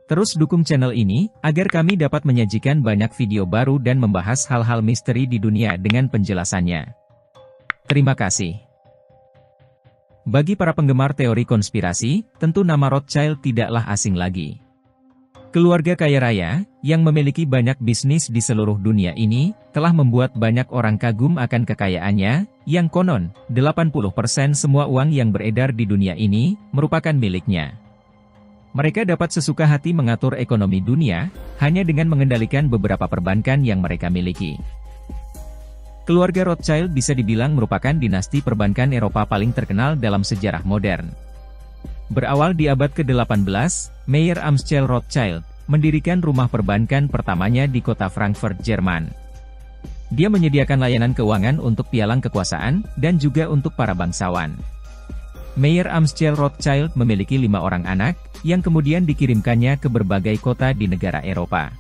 Terus dukung channel ini, agar kami dapat menyajikan banyak video baru dan membahas hal-hal misteri di dunia dengan penjelasannya. Terima kasih. Bagi para penggemar teori konspirasi, tentu nama Rothschild tidaklah asing lagi. Keluarga kaya raya, yang memiliki banyak bisnis di seluruh dunia ini, telah membuat banyak orang kagum akan kekayaannya, yang konon, 80% semua uang yang beredar di dunia ini, merupakan miliknya. Mereka dapat sesuka hati mengatur ekonomi dunia, hanya dengan mengendalikan beberapa perbankan yang mereka miliki. Keluarga Rothschild bisa dibilang merupakan dinasti perbankan Eropa paling terkenal dalam sejarah modern. Berawal di abad ke-18, Mayer Amschel Rothschild mendirikan rumah perbankan pertamanya di kota Frankfurt, Jerman. Dia menyediakan layanan keuangan untuk pialang kekuasaan, dan juga untuk para bangsawan. Mayer Amschel Rothschild memiliki 5 orang anak, yang kemudian dikirimkannya ke berbagai kota di negara Eropa.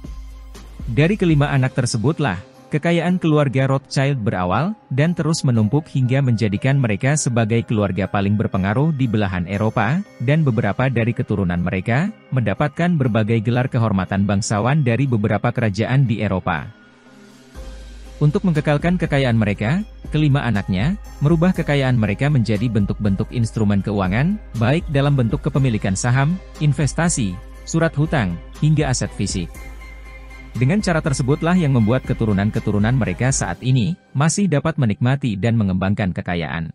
Dari kelima anak tersebutlah, kekayaan keluarga Rothschild berawal, dan terus menumpuk hingga menjadikan mereka sebagai keluarga paling berpengaruh di belahan Eropa, dan beberapa dari keturunan mereka, mendapatkan berbagai gelar kehormatan bangsawan dari beberapa kerajaan di Eropa. Untuk mengkekalkan kekayaan mereka, kelima anaknya, merubah kekayaan mereka menjadi bentuk-bentuk instrumen keuangan, baik dalam bentuk kepemilikan saham, investasi, surat hutang, hingga aset fisik. Dengan cara tersebutlah yang membuat keturunan-keturunan mereka saat ini, masih dapat menikmati dan mengembangkan kekayaan.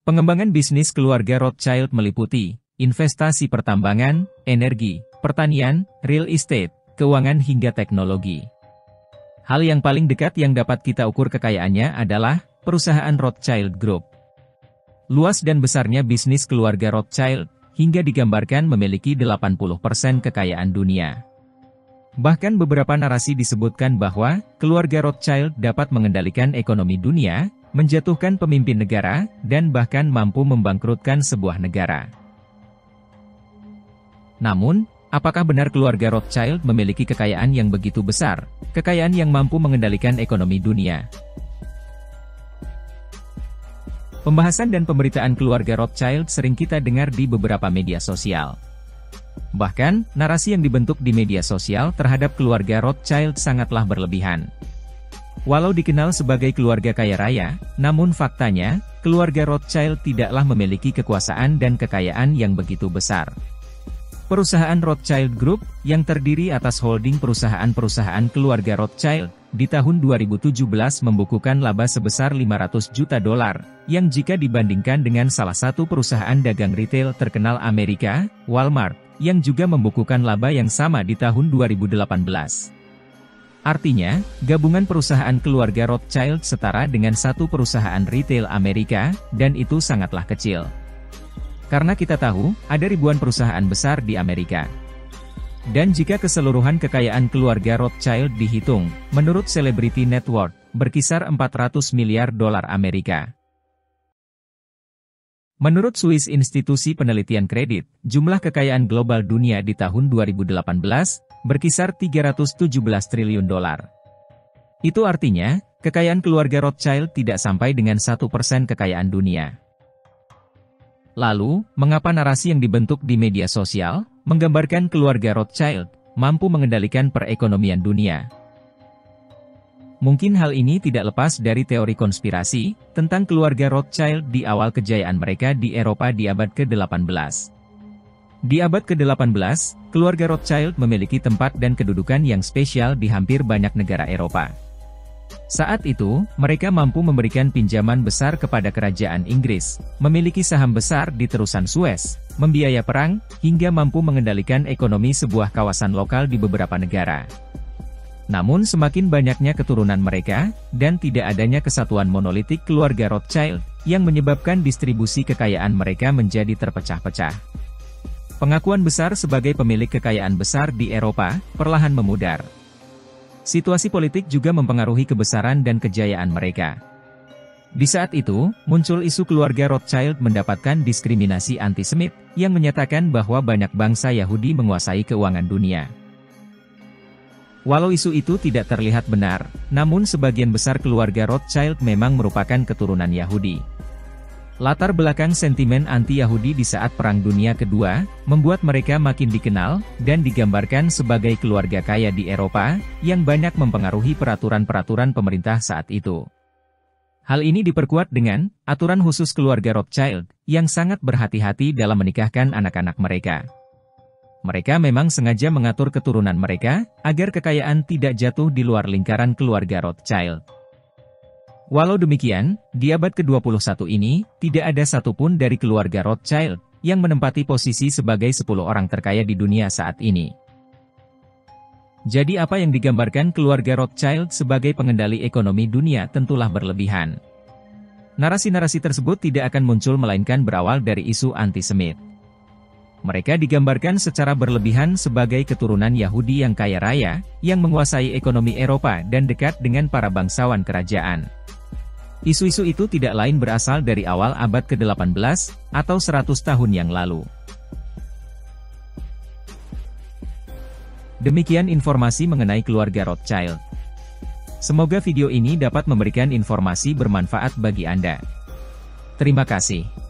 Pengembangan bisnis keluarga Rothschild meliputi investasi pertambangan, energi, pertanian, real estate, keuangan hingga teknologi. Hal yang paling dekat yang dapat kita ukur kekayaannya adalah perusahaan Rothschild Group. Luas dan besarnya bisnis keluarga Rothschild, hingga digambarkan memiliki 80% kekayaan dunia. Bahkan beberapa narasi disebutkan bahwa, keluarga Rothschild dapat mengendalikan ekonomi dunia, menjatuhkan pemimpin negara, dan bahkan mampu membangkrutkan sebuah negara. Namun, apakah benar keluarga Rothschild memiliki kekayaan yang begitu besar, kekayaan yang mampu mengendalikan ekonomi dunia? Pembahasan dan pemberitaan keluarga Rothschild sering kita dengar di beberapa media sosial. Bahkan, narasi yang dibentuk di media sosial terhadap keluarga Rothschild sangatlah berlebihan. Walau dikenal sebagai keluarga kaya raya, namun faktanya, keluarga Rothschild tidaklah memiliki kekuasaan dan kekayaan yang begitu besar. Perusahaan Rothschild Group, yang terdiri atas holding perusahaan-perusahaan keluarga Rothschild, di tahun 2017 membukukan laba sebesar $500 juta, yang jika dibandingkan dengan salah satu perusahaan dagang retail terkenal Amerika, Walmart, yang juga membukukan laba yang sama di tahun 2018. Artinya, gabungan perusahaan keluarga Rothschild setara dengan satu perusahaan retail Amerika, dan itu sangatlah kecil. Karena kita tahu, ada ribuan perusahaan besar di Amerika. Dan jika keseluruhan kekayaan keluarga Rothschild dihitung, menurut Celebrity Net Worth, berkisar $400 miliar Amerika. Menurut Swiss Institusi Penelitian Kredit, jumlah kekayaan global dunia di tahun 2018, berkisar $317 triliun. Itu artinya, kekayaan keluarga Rothschild tidak sampai dengan 1% kekayaan dunia. Lalu, mengapa narasi yang dibentuk di media sosial, menggambarkan keluarga Rothschild, mampu mengendalikan perekonomian dunia? Mungkin hal ini tidak lepas dari teori konspirasi, tentang keluarga Rothschild di awal kejayaan mereka di Eropa di abad ke-18. Di abad ke-18, keluarga Rothschild memiliki tempat dan kedudukan yang spesial di hampir banyak negara Eropa. Saat itu, mereka mampu memberikan pinjaman besar kepada kerajaan Inggris, memiliki saham besar di terusan Suez, membiayai perang, hingga mampu mengendalikan ekonomi sebuah kawasan lokal di beberapa negara. Namun semakin banyaknya keturunan mereka, dan tidak adanya kesatuan monolitik keluarga Rothschild, yang menyebabkan distribusi kekayaan mereka menjadi terpecah-pecah. Pengakuan besar sebagai pemilik kekayaan besar di Eropa, perlahan memudar. Situasi politik juga mempengaruhi kebesaran dan kejayaan mereka. Di saat itu, muncul isu keluarga Rothschild mendapatkan diskriminasi antisemit, yang menyatakan bahwa banyak bangsa Yahudi menguasai keuangan dunia. Walau isu itu tidak terlihat benar, namun sebagian besar keluarga Rothschild memang merupakan keturunan Yahudi. Latar belakang sentimen anti-Yahudi di saat Perang Dunia Kedua, membuat mereka makin dikenal, dan digambarkan sebagai keluarga kaya di Eropa, yang banyak mempengaruhi peraturan-peraturan pemerintah saat itu. Hal ini diperkuat dengan aturan khusus keluarga Rothschild, yang sangat berhati-hati dalam menikahkan anak-anak mereka. Mereka memang sengaja mengatur keturunan mereka, agar kekayaan tidak jatuh di luar lingkaran keluarga Rothschild. Walau demikian, di abad ke-21 ini, tidak ada satupun dari keluarga Rothschild yang menempati posisi sebagai 10 orang terkaya di dunia saat ini. Jadi apa yang digambarkan keluarga Rothschild sebagai pengendali ekonomi dunia tentulah berlebihan. Narasi-narasi tersebut tidak akan muncul melainkan berawal dari isu antisemit. Mereka digambarkan secara berlebihan sebagai keturunan Yahudi yang kaya raya, yang menguasai ekonomi Eropa dan dekat dengan para bangsawan kerajaan. Isu-isu itu tidak lain berasal dari awal abad ke-18, atau 100 tahun yang lalu. Demikian informasi mengenai keluarga Rothschild. Semoga video ini dapat memberikan informasi bermanfaat bagi Anda. Terima kasih.